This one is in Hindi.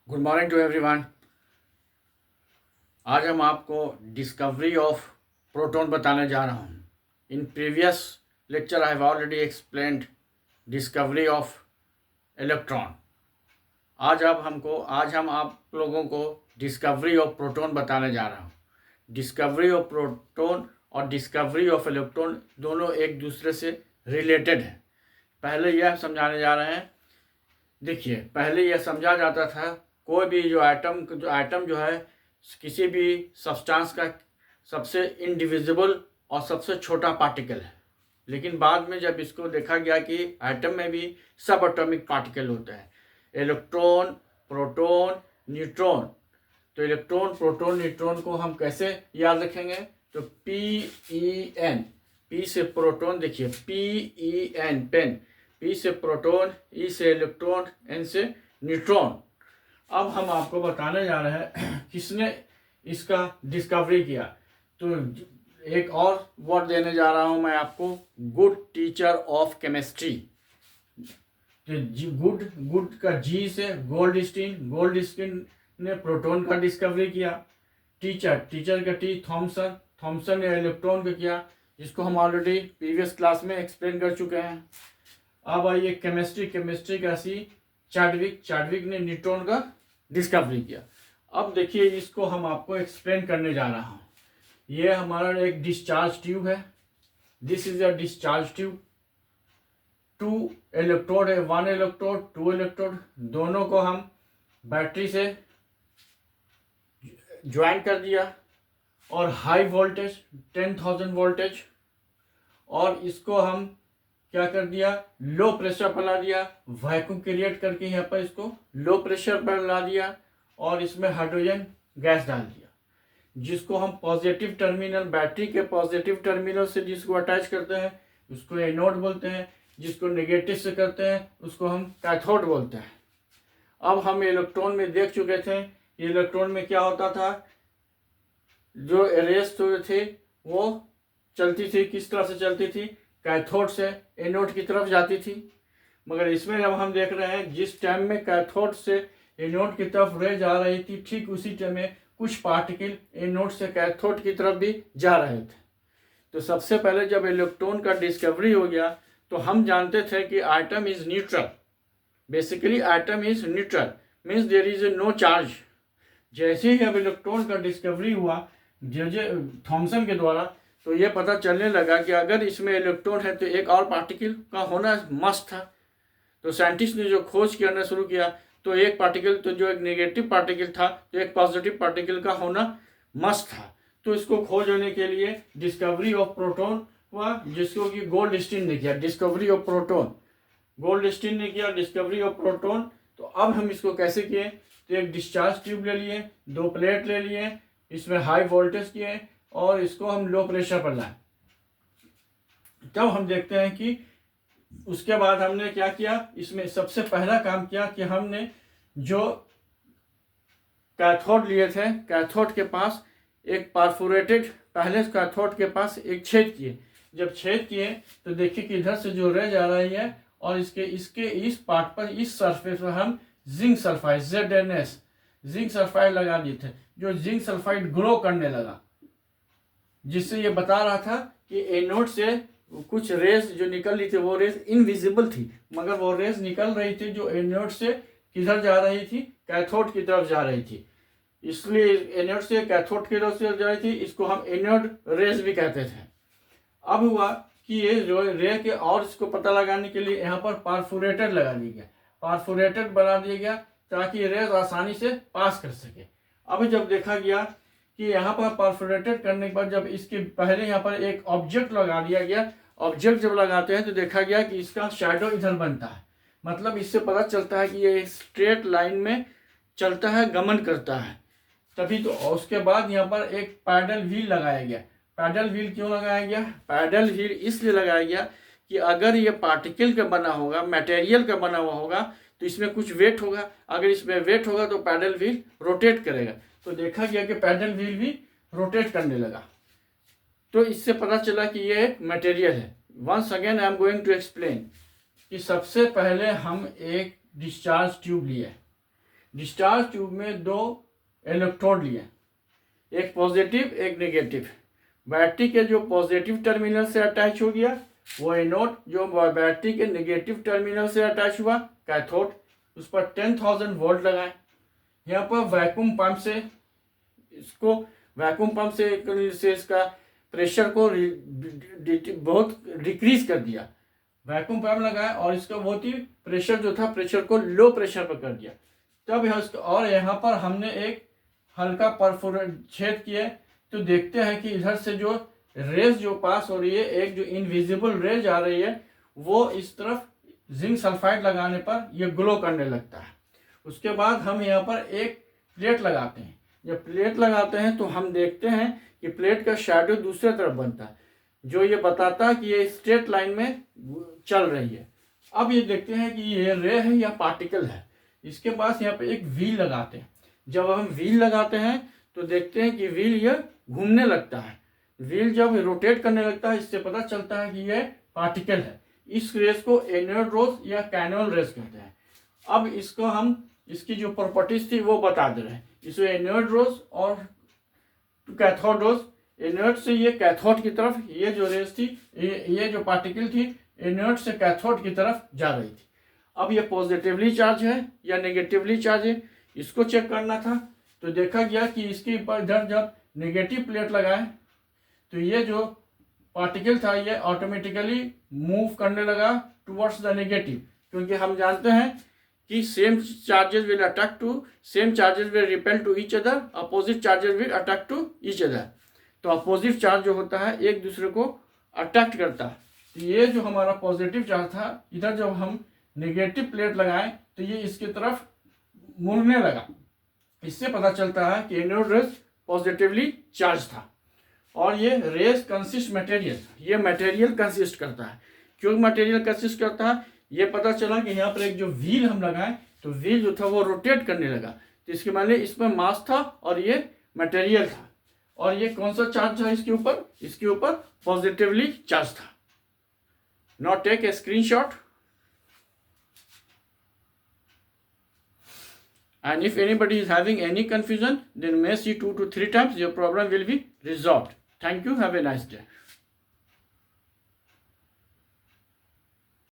Good morning to everyone. आज हम आपको डिस्कवरी ऑफ प्रोटॉन बताने जा रहा हूँ। In previous lecture I have already explained discovery of electron. आज हम आप लोगों को डिस्कवरी ऑफ प्रोटॉन बताने जा रहा हूँ। डिस्कवरी ऑफ प्रोटॉन और डिस्कवरी ऑफ इलेक्ट्रॉन दोनों एक दूसरे से रिलेटेड हैं। पहले यह समझाने जा रहे हैं। देखिए, पहले यह समझा जाता था कोई भी जो एटम जो है किसी भी सब्सटेंस का सबसे इंडिविजिबल और सबसे छोटा पार्टिकल है। लेकिन बाद में जब इसको देखा गया कि एटम में भी सब एटॉमिक पार्टिकल होते हैं, इलेक्ट्रॉन, प्रोटॉन, न्यूट्रॉन। तो इलेक्ट्रॉन, प्रोटॉन, न्यूट्रॉन को हम कैसे याद रखेंगे? तो PEN, पी से प्रोटॉन, देखिए PEN पेन, पी से प्रोटॉन, ई से इलेक्ट्रॉन, एन से न्यूट्रॉन। अब हम आपको बताने जा रहे हैं किसने इसका डिस्कवरी किया। तो एक और वर्ड देने जा रहा हूं मैं आपको, good teacher of chemistry. Good का जी से गोल्डस्टीन ने प्रोटॉन का डिस्कवरी किया। टीचर का टी थॉमसन ने इलेक्ट्रॉन का किया, जिसको हम ऑलरेडी प्रीवियस क्लास में एक्सप्लेन कर चुके हैं। अब आइए केमिस्ट्री का सी चार्डविक ने न्यूट्रॉन का डिस्कवरी किया। अब देखिए, इसको हम आपको एक्सप्लेन करने जा रहा हूँ। ये हमारा एक डिस्चार्ज ट्यूब है। This is a discharge tube. 2 electrode है, 1 इलेक्ट्रोड, 2 इलेक्ट्रोड, दोनों को हम बैटरी से ज्वाइन कर दिया और हाई वोल्टेज 10,000 वोल्टेज, और इसको हम क्या कर दिया, लो प्रेशर पर ला दिया। वैक्यूम क्रिएट करके यहाँ पर इसको लो प्रेशर पर ला दिया और इसमें हाइड्रोजन गैस डाल दिया, जिसको हम पॉजिटिव टर्मिनल, बैटरी के पॉजिटिव टर्मिनल से जिसको अटैच करते हैं उसको एनोड बोलते हैं, जिसको नेगेटिव से करते हैं उसको हम कैथोड बोलते हैं। अब हम इलेक्ट्रॉन में देख चुके थे, इलेक्ट्रॉन में क्या होता था, जो रेस थे वो चलती थी, किस तरह से चलती थी, कैथोड से एनोड की तरफ जाती थी। मगर इसमें अब हम देख रहे हैं जिस टाइम में कैथोड से एनोड की तरफ रे जा रही थी, ठीक उसी टाइम में कुछ पार्टिकल एनोड से कैथोड की तरफ भी जा रहे थे। तो सबसे पहले जब इलेक्ट्रॉन का डिस्कवरी हो गया तो हम जानते थे कि atom is neutral. Basically atom is neutral means there is no charge. जैसे ही अब इलेक्ट्रॉन का डिस्कवरी हुआ थॉमसन के द्वारा, तो ये पता चलने लगा कि अगर इसमें इलेक्ट्रॉन है तो एक और पार्टिकल का होना मस्ट था। तो साइंटिस्ट ने जो खोज करना शुरू किया, तो एक पार्टिकल, तो जो एक नेगेटिव पार्टिकल था तो एक पॉजिटिव पार्टिकल का होना मस्ट था। तो इसको खोज होने के लिए डिस्कवरी ऑफ प्रोटॉन हुआ, जिसको कि गोल्डस्टीन ने किया। डिस्कवरी ऑफ प्रोटॉन गोल्डस्टीन ने किया, डिस्कवरी ऑफ प्रोटॉन। तो अब हम इसको कैसे किए, तो एक डिस्चार्ज ट्यूब ले लिए, 2 प्लेट ले लिए, इसमें हाई वोल्टेज किए और इसको हम लो प्रेशर पर लाए। तब हम देखते हैं कि उसके बाद हमने क्या किया, इसमें सबसे पहला काम किया कि हमने जो कैथोड लिए थे, कैथोड के पास एक परफोरेटेड, पहले कैथोड के पास एक छेद किए। जब छेद किए तो देखिए कि इधर से जो रे जा रही है और इसके इस पार्ट पर, इस सरफेस पर हम zinc sulphide ZNS zinc sulphide लगा दिए थे। जो जिंक सल्फाइड ग्लो करने लगा, जिससे ये बता रहा था कि एनोड से कुछ रेस जो निकल रही थी वो रेस इनविजिबल थी, मगर वो रेस निकल रही थी जो एनोड से किधर जा रही थी, कैथोड की तरफ जा रही थी। इसलिए एनोड से कैथोड की तरफ से जा रही थी, इसको हम एनोड रेस भी कहते थे। अब हुआ कि ये जो रे के, और इसको पता लगाने के लिए यहाँ पर परफोरेटर लगा दिया गया, परफोरेटर बना दिया गया ताकि रेस आसानी से पास कर सके। अब जब देखा गया कि यहाँ पर परफोरेटेड करने के बाद जब इसके पहले यहाँ पर एक ऑब्जेक्ट लगा दिया गया, ऑब्जेक्ट जब लगाते हैं तो देखा गया कि इसका शैडो इधर बनता है। मतलब इससे पता चलता है कि ये स्ट्रेट लाइन में चलता है, गमन करता है। तभी तो उसके बाद यहाँ पर एक पैडल व्हील लगाया गया। पैडल व्हील क्यों लगाया गया? पैडल व्हील इसलिए लगाया गया कि अगर ये पार्टिकल का बना होगा, मटेरियल का बना हुआ होगा, तो इसमें कुछ वेट होगा। अगर इसमें वेट होगा तो पैडल व्हील रोटेट करेगा। तो देखा गया कि पैडल व्हील भी रोटेट करने लगा। तो इससे पता चला कि ये एक मटेरियल है। Once again I am going to explain कि सबसे पहले हम एक डिस्चार्ज ट्यूब लिए। डिस्चार्ज ट्यूब में 2 इलेक्ट्रोड लिए, एक पॉजिटिव एक नेगेटिव। बैटरी के जो पॉजिटिव टर्मिनल से अटैच हो गया वो एनोड, जो बैटरी के नेगेटिव टर्मिनल से अटैच हुआ कैथोड, उस पर 10,000 वोल्ट लगाए। यहाँ पर वैक्यूम पंप से इसको इसका प्रेशर को बहुत डिक्रीज कर दिया। वैक्यूम पंप लगाया और इसका बहुत ही प्रेशर जो था, प्रेशर को लो प्रेशर पर कर दिया। तब और यहाँ पर हमने एक हल्का परफोरेट छेद किया, तो देखते हैं कि इधर से जो रेज जो पास हो रही है, एक जो इनविजिबल रेज आ रही है, वो इस तरफ जिंक सल्फाइड लगाने पर ये ग्लो करने लगता है। उसके बाद हम यहाँ पर एक प्लेट लगाते हैं। जब प्लेट लगाते हैं तो हम देखते हैं कि प्लेट का शैडो दूसरे तरफ बनता है, जो ये बताता है कि ये स्ट्रेट लाइन में चल रही है। अब ये देखते हैं कि ये रे है या पार्टिकल है। इसके पास यहाँ पे एक व्हील लगाते हैं। जब हम व्हील लगाते हैं तो देखते हैं कि व्हील ये घूमने लगता है। व्हील जब रोटेट करने लगता है, इससे पता चलता है कि ये पार्टिकल है। इस रेस को एनोड रेस या कैथोड रेस कहते हैं। अब इसको हम इसकी जो प्रॉपर्टीज थी वो बता दे रहे हैं। इसमें एनोड रेस और कैथोड रेस, एनोड से ये कैथोड की तरफ, ये जो रेस थी, ये जो पार्टिकल थी, एनोड से कैथोड की तरफ जा रही थी। अब ये पॉजिटिवली चार्ज है या नेगेटिवली चार्ज है, इसको चेक करना था। तो देखा गया कि इसके ऊपर इधर जब नेगेटिव प्लेट लगाए तो ये जो पार्टिकल था ये ऑटोमेटिकली मूव करने लगा टुवर्ड्स द नेगेटिव, क्योंकि हम जानते हैं कि same charges will attract to same charges will repel to each other, opposite charges will attract to each other. तो अपोजिट चार्ज जो होता है एक दूसरे को अट्रैक्ट करता है। तो ये जो हमारा पॉजिटिव चार्ज था, इधर जब हम नेगेटिव प्लेट लगाएं तो ये इसकी तरफ मुड़ने लगा। इससे पता चलता है कि एनोड रेस पॉजिटिवली चार्ज था। और ये रेस कंसिस्ट मटेरियल, ये मटेरियल कंसिस्ट करता है। क्यों मटेरियल कंसिस्ट करता है, ये पता चला कि यहाँ पर एक जो व्हील हम लगाएं तो व्हील जो था वो रोटेट करने लगा। तो इसके माने इसमें मास था और ये मटेरियल था। और ये कौन सा चार्ज था इसके ऊपर, इसके ऊपर पॉजिटिवली चार्ज था। Now take a screenshot, and if anybody is having any confusion, then may see 2 to 3 times, your problem will be resolved. Thank you. Have a nice day.